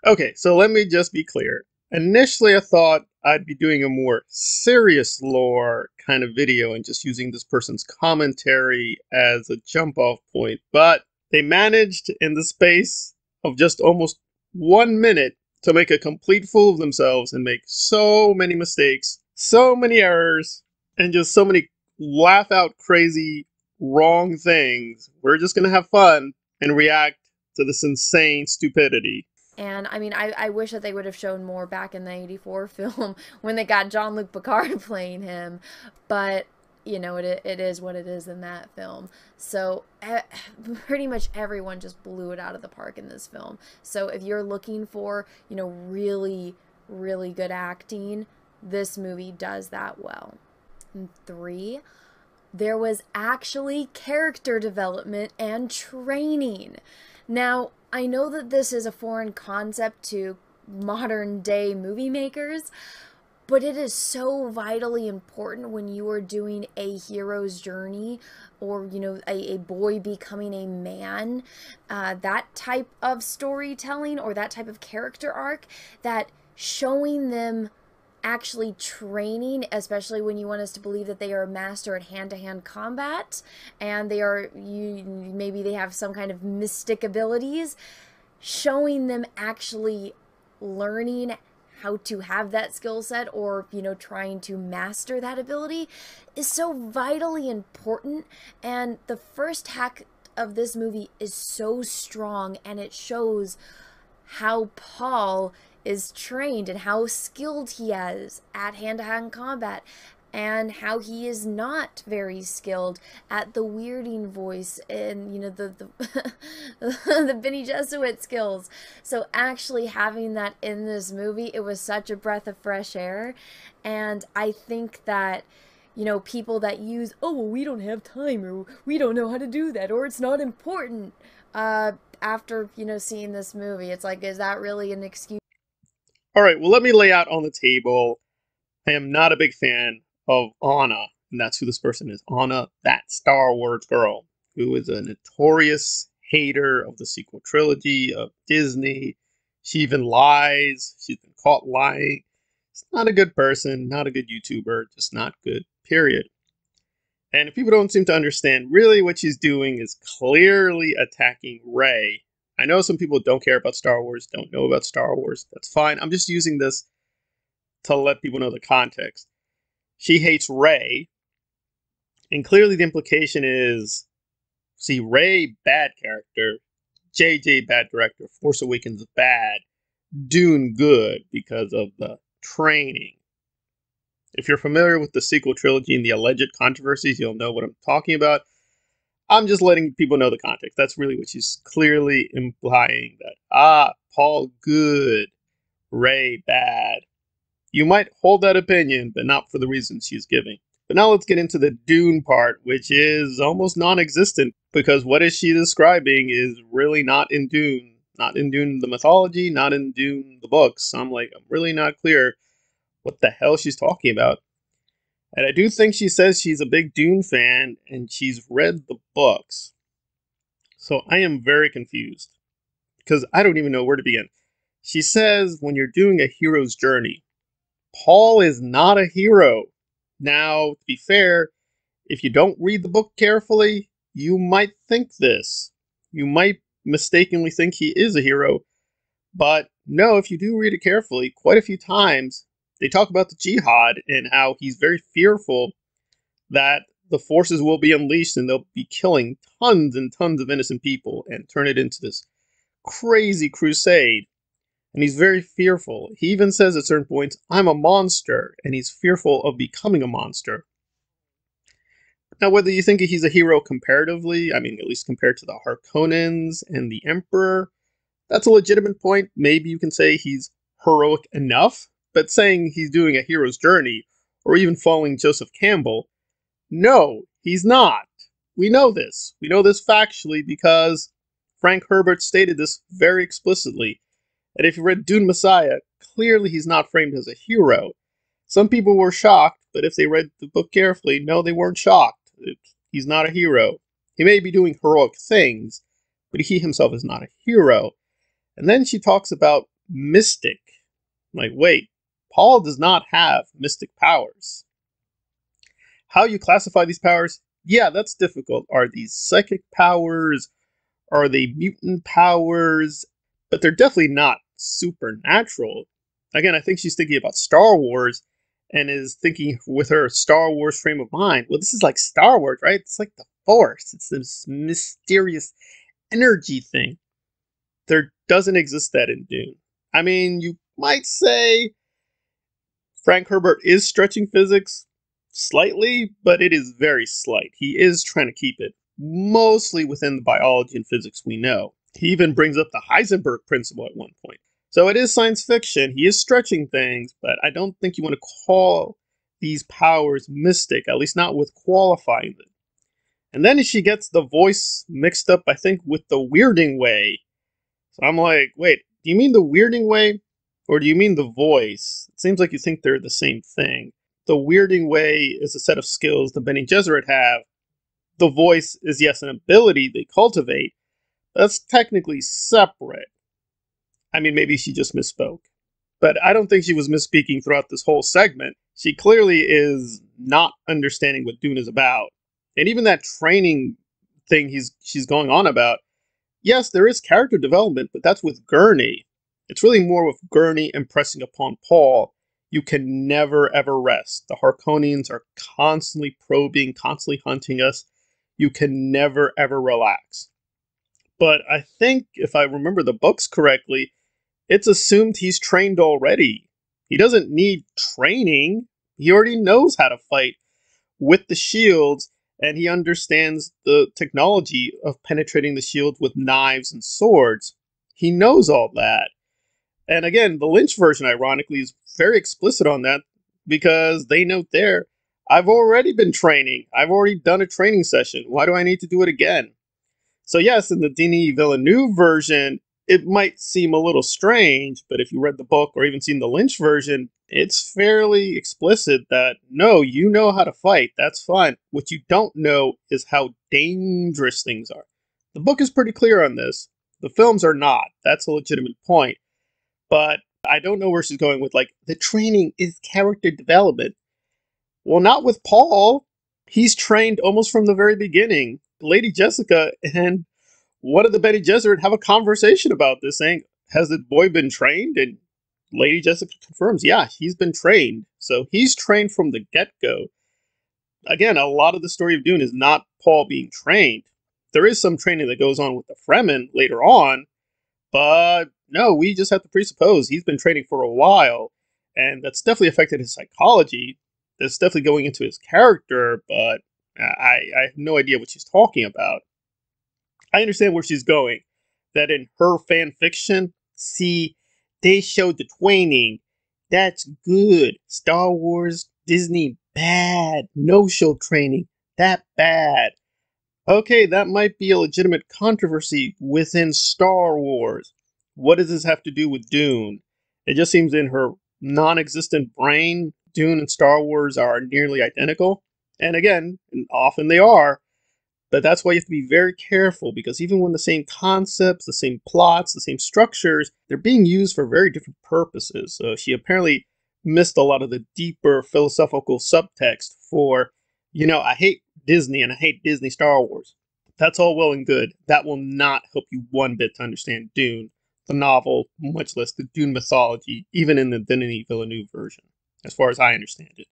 Okay, so let me just be clear. Initially, I thought I'd be doing a more serious lore kind of video and just using this person's commentary as a jump off point, but they managed in the space of just almost 1 minute to make a complete fool of themselves and make so many mistakes, so many errors, and just so many laugh out crazy wrong things. We're just gonna have fun and react to this insane stupidity. And I mean, I wish that they would have shown more back in the 84 film when they got Jean-Luc Picard playing him. But, you know, it is what it is in that film. So pretty much everyone just blew it out of the park in this film. So if you're looking for, you know, really, really good acting, this movie does that well. And three, there was actually character development and training. Now, I know that this is a foreign concept to modern day movie makers, but it is so vitally important when you are doing a hero's journey or, you know, a boy becoming a man, that type of storytelling or that type of character arc, that showing them actually training, especially when you want us to believe that they are a master at hand-to-hand combat and they are, maybe they have some kind of mystic abilities, showing them actually learning how to have that skill set or, you know, trying to master that ability is so vitally important. And the first hack of this movie is so strong, and it shows how Paul is trained and how skilled he is at hand-to-hand combat, and how he is not very skilled at the weirding voice and, you know, the the Benny Jesuit skills. So actually having that in this movie, it was such a breath of fresh air. And I think that, you know, people that use, oh, well, we don't have time, or we don't know how to do that, or it's not important, after, you know, seeing this movie, it's like, is that really an excuse? All right, well, let me lay out on the table. I am not a big fan of Anna, and that's who this person is. Anna, that Star Wars girl, who is a notorious hater of the sequel trilogy, of Disney. She even lies. She's been caught lying. She's not a good person, not a good YouTuber, just not good, period. And if people don't seem to understand, really what she's doing is clearly attacking Rey. I know some people don't care about Star Wars, don't know about Star Wars. That's fine. I'm just using this to let people know the context. She hates Rey, and clearly the implication is, see, Rey, bad character, JJ, bad director, Force Awakens, bad, Dune, good because of the training. If you're familiar with the sequel trilogy and the alleged controversies, you'll know what I'm talking about. I'm just letting people know the context. That's really what she's clearly implying, that, Paul, good, Rey, bad. You might hold that opinion, but not for the reasons she's giving. But now let's get into the Dune part, which is almost non-existent, because what is she describing is really not in Dune. Not in Dune the mythology, not in Dune the books. I'm really not clear what the hell she's talking about. And I do think she says she's a big Dune fan, and she's read the books. So I am very confused, because I don't even know where to begin. She says when you're doing a hero's journey, Paul is not a hero. Now, to be fair, if you don't read the book carefully, you might think this. You might mistakenly think he is a hero. But no, if you do read it carefully, quite a few times, they talk about the jihad and how he's very fearful that the forces will be unleashed and they'll be killing tons and tons of innocent people and turn it into this crazy crusade. And he's very fearful. He even says at certain points, I'm a monster, and he's fearful of becoming a monster. Now, whether you think he's a hero comparatively, I mean, at least compared to the Harkonnens and the Emperor, that's a legitimate point. Maybe you can say he's heroic enough, but saying he's doing a hero's journey, or even following Joseph Campbell, no, he's not. We know this. We know this factually because Frank Herbert stated this very explicitly. And if you read Dune Messiah, clearly he's not framed as a hero. Some people were shocked, but if they read the book carefully, no, they weren't shocked. He's not a hero. He may be doing heroic things, but he himself is not a hero. And then she talks about mystic. Like, wait, Paul does not have mystic powers. How you classify these powers? Yeah, that's difficult. Are these psychic powers? Are they mutant powers? But they're definitely not supernatural. Again, I think she's thinking about Star Wars and is thinking with her Star Wars frame of mind. Well, this is like Star Wars, right? It's like the Force. It's this mysterious energy thing. There doesn't exist that in Dune. I mean, you might say Frank Herbert is stretching physics slightly, but it is very slight. He is trying to keep it mostly within the biology and physics we know. He even brings up the Heisenberg principle at one point. So it is science fiction. He is stretching things, but I don't think you want to call these powers mystic, at least not with qualifying them. And then she gets the voice mixed up, I think, with the weirding way. So I'm like, wait, do you mean the weirding way? Or do you mean the voice? It seems like you think they're the same thing. The weirding way is a set of skills the Bene Gesserit have. The voice is, yes, an ability they cultivate. That's technically separate. I mean, maybe she just misspoke. But I don't think she was misspeaking throughout this whole segment. She clearly is not understanding what Dune is about. And even that training thing she's going on about, yes, there is character development, but that's with Gurney. It's really more with Gurney impressing upon Paul. You can never ever rest. The Harkonians are constantly probing, constantly hunting us. You can never ever relax. But I think, if I remember the books correctly, it's assumed he's trained already. He doesn't need training. He already knows how to fight with the shields, and he understands the technology of penetrating the shields with knives and swords. He knows all that. And again, the Lynch version, ironically, is very explicit on that because they note there, I've already been training. I've already done a training session. Why do I need to do it again? So yes, in the Denis Villeneuve version, it might seem a little strange, but if you read the book or even seen the Lynch version, it's fairly explicit that no, you know how to fight. That's fine. What you don't know is how dangerous things are. The book is pretty clear on this. The films are not. That's a legitimate point. But I don't know where she's going with, like, the training is character development. Well, not with Paul. He's trained almost from the very beginning. Lady Jessica and one of the Bene Gesserit have a conversation about this, saying, has the boy been trained? And Lady Jessica confirms, yeah, he's been trained. So he's trained from the get-go. Again, a lot of the story of Dune is not Paul being trained. There is some training that goes on with the Fremen later on, but no, we just have to presuppose he's been training for a while, and that's definitely affected his psychology. That's definitely going into his character, but I have no idea what she's talking about. I understand where she's going. That in her fan fiction, see, they showed the twaining. That's good. Star Wars, Disney, bad. No show training. That bad. Okay, that might be a legitimate controversy within Star Wars. What does this have to do with Dune? It just seems in her non existent brain, Dune and Star Wars are nearly identical. And again, often they are, but that's why you have to be very careful, because even when the same concepts, the same plots, the same structures, they're being used for very different purposes. So she apparently missed a lot of the deeper philosophical subtext for, I hate Disney and I hate Disney Star Wars. That's all well and good. That will not help you one bit to understand Dune, the novel, much less the Dune mythology, even in the Denis Villeneuve version, as far as I understand it.